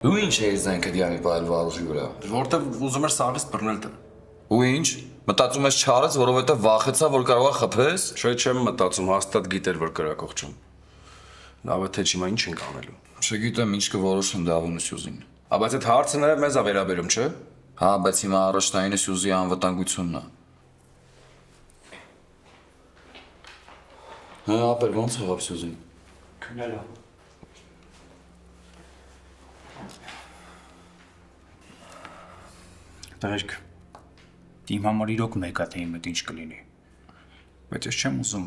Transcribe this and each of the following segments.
Դու ինչ ես զենքը դիամի բայել վարուժի վրա։ Որտեվ ուզում էր սաղից բռնել տան։ Ու ինչ։ Մտածում ես չարես, որովհետև վախեցա, որ կարող է խփես։ Չէ, չեմ մտածում, հաստատ գիտեր, որ կրակող չեմ։ Լավ է թե հիմա ինչ ենք անելու։ Չգիտեմ ինչ կորոշեն Դավոնի Սյուզին։ Բայց այդ հարցը նաև մեզ է վերաբերում, չէ՞։ Հա, բայց հիմա առաջնայինը Սյուզի անվտանգությունն է։ Հա, ապեր ո՞նց եղավ Սյուզին։ Քնել է։ Տղերք, իմ համար իրոք մեկ է թե իմ հետ ինչ կլինի։ Բայց ես չեմ ուզում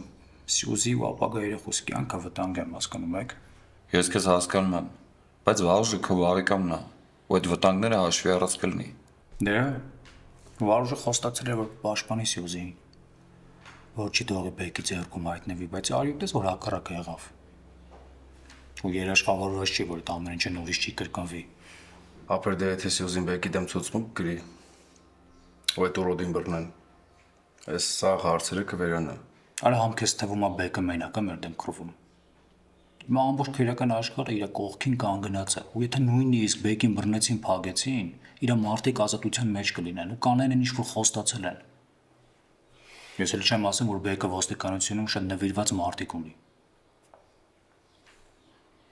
Սյուզի ու ապագա երեխուս կյանքը վտանգեմ, հասկանում եք։ Ես քեզ հասկանում եմ, բայց Վարուժը քո բարեկամն է, ու այդ վտանգները հաշվի առած կլինի։ Դե, Վարուժը խոստացել է, որ պաշտպանի Սյուզին։ Որ չի թողի բեկի ձեռքում հայտնվի, բայց արյուտես որ հակառակը եղավ։ Ու երաշխավորված չի, որ այդ ամեն ինչը նորից չի կրկնվի։ Ապեր դե եթե Սյուզին բեկի դեմ ցուցմունք գրի։ Ու այդ օրոդին բռնեն։ Այս սաղ հարցերը կվերանա։ Արա համ քեզ թվում է բեկը մենակ է մեր դեմ քրովում։ Հիմա ամբողջ քրական աշխարհը իր կողքին կանգնած է, ու եթե նույնիսկ բեկին բռնեցին, փագեցին, իր մարդիկ ազատության մեջ կլինեն ու կանեն ինչ որ խոստացել են։ Ես էլ չեմ ասում, որ բեկը ոստիկանությունում շատ նվիրված մարդիկ ունի։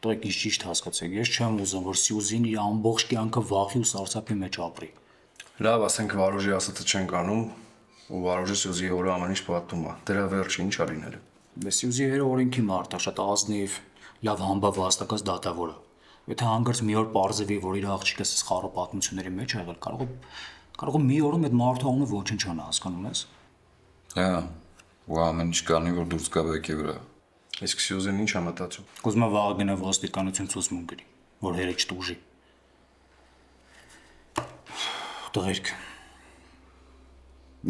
Դուք ճիշտ հասկացեք, ես չեմ ուզում, որ Սյուզին իր ամբողջ կյանքը վախի ու սարսափի մեջ ապրի։ Լավ, ասենք Վարուժի ասածը չենք անում, ու Վարուժը Սյուզի օրը ամեն ինչ պատմում է։ Դրա վերջը ինչ ա լինելու։ Բայց Սյուզի հերը օրենքի մարդ է, շատ ազնիվ, լավ համբավ հաստակած դատավոր է։ Եթե հանգարց մի օր պարզվի, որ իր աղջիկը սխալը պատմությունների մեջ ա եղել, կարող է մի օրում այդ մարդու անունը ոչնչանա, հասկանում ես։ Հա, ու ամեն ինչ կանի, որ դուրս գա բեկի վրա։ Իսկ Սյուզին ինչ ա մտածում։ Կուզում է վաղ գնա ոստիկանություն ցուցմունք գրի, որ հերը չտուժի։ Տղերք,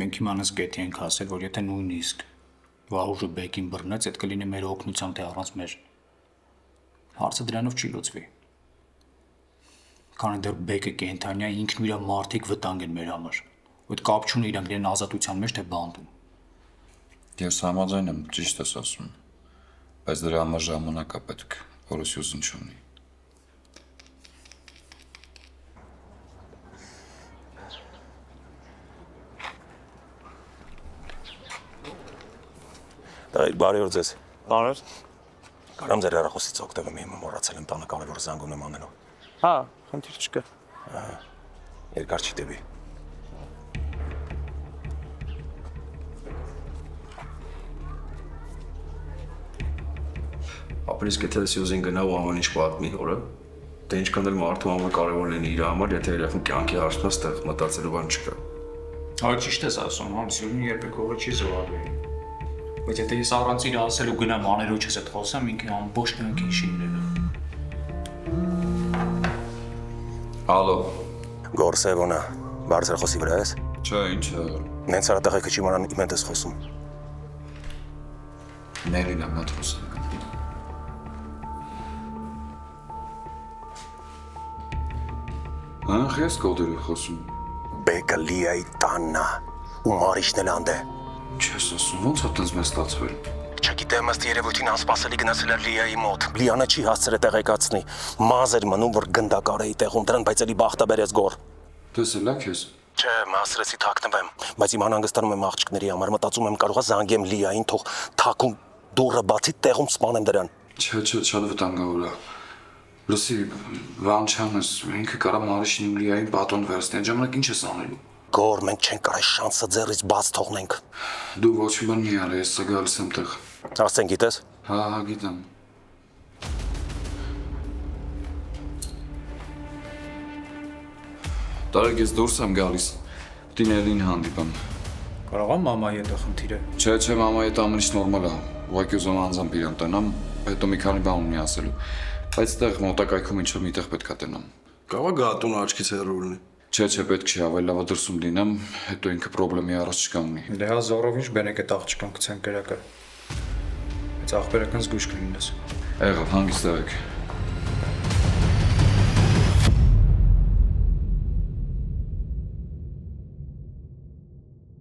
մենք իմանաս գետի ենք հասել, որ եթե նույնիսկ Վարուժը բեկին բռնեց, այդ կլինի մեր օգնության թե առանց մեր։ Հարցը դրանով չի լուծվի։ Քանի դեռ բեկը կենթանի է, ինքն ու իր մարդիկ վտանգ են մեր համար։ Ու այդ կապ չունի իրանք իրեն ազատության մեջ թե բանտում։ Ես համաձայն եմ, ճիշտ ես ասում։ Բայց դրա համար ժամանակ է պետք, որը Սյուզին չունի։ Բարի օր ձեզ։ Բարև։ Կարամ ձեր հեռախոսից օգտվեմ, հիմա մոռացել եմ տանը կարևոր զանգում եմ անելու։ Հա, խնդիր չկա։ Երկար չի տևի։ Ապեր իսկ եթե Սյուզին գնա ու ամեն ինչ պատմի օրը, դե ինչքան էլ մարդու համար կարևոր լինի իր համար, եթե երեխան կյանքի հարցն է, ստեղ մտածելու բան չկա։ Հա ճիշտ ես ասում, համ Սյուզին երբեք հողը չի զոհաբերի։ Բայց եթե ես առանց իր ասելու գնամ աներոջս հետ խոսամ, ինքը ամբողջ կյանքի ինչի լինելու։ Ալո։ Գորսևոնա, բարձր խոսի վրա ես։ Չէ, ինչ է։ Նենց արատեղեքը չիմանան իմ հետ ես խոսում։ Ներին եմ հետ խոսում։ Ահ, ես կոդերի խոսում։ Բեկը Լիայի տանն է, ու Մարիշն էլ անդե։ Չես ասում, ոնց է տենց մեզ ստացվել։ Չգիտեմ, ըստ երևույթին անսպասելի գնացել էր Լիայի մոտ։ Լիանը չի հասցրել տեղեկացնի։ Մազ էր մնում, որ գնդակար էի տեղում դրան, բայց էլի բախտաբերեց գոր։ Տեսել ա քեզ։ Չէ, մասրեցի թաքնվեմ, բայց իմ անհանգստանում եմ աղջիկների համար, մտածում եմ կարողա զանգեմ Լիային, թող թաքուն դուռը բացի տեղում սպանեմ դրան։ Չէ, շատ վտանգավոր է։ Լսի, Վանչյանս, ինքը կարա Մարիշին ու Լիային պատոն վերցնի, այդ ժամանակ ինչ ես անելու։ Գոր, մենք չենք կարա շանսը ձեռից բաց թողնենք։ Դու ոչ մի բան մի արա, ես սա գալիս եմ տեղ։ Արդեն գիտես։ Հա, գիտեմ։ Տարեք ես դուրս եմ գալիս, տիներին հանդիպեմ։ Կարող եմ մամայի հետ խնդիրը։ Չէ, մամայի հետ ամեն ինչ նորմալ է, ուղղակի ուզում անձամբ իրան տենամ, հետո մի քանի բան ունի ասելու, բայց տեղ մոտակայքում ինչ-որ միտեղ պետք է տենամ։ Կարող է գատուն աչքից հեռու լինի։ Չէ, պետք չի, ավելի լավ է դրսում լինեմ, հետո ինքը պրոբլեմի առաջ չկանգնի։ Դե հա զորով ինչ բերեք այդ աղջկան գցեն կրակը։ Այս աղբերական զգույշ կլինես։ Եղավ, հանգիստ եղեք։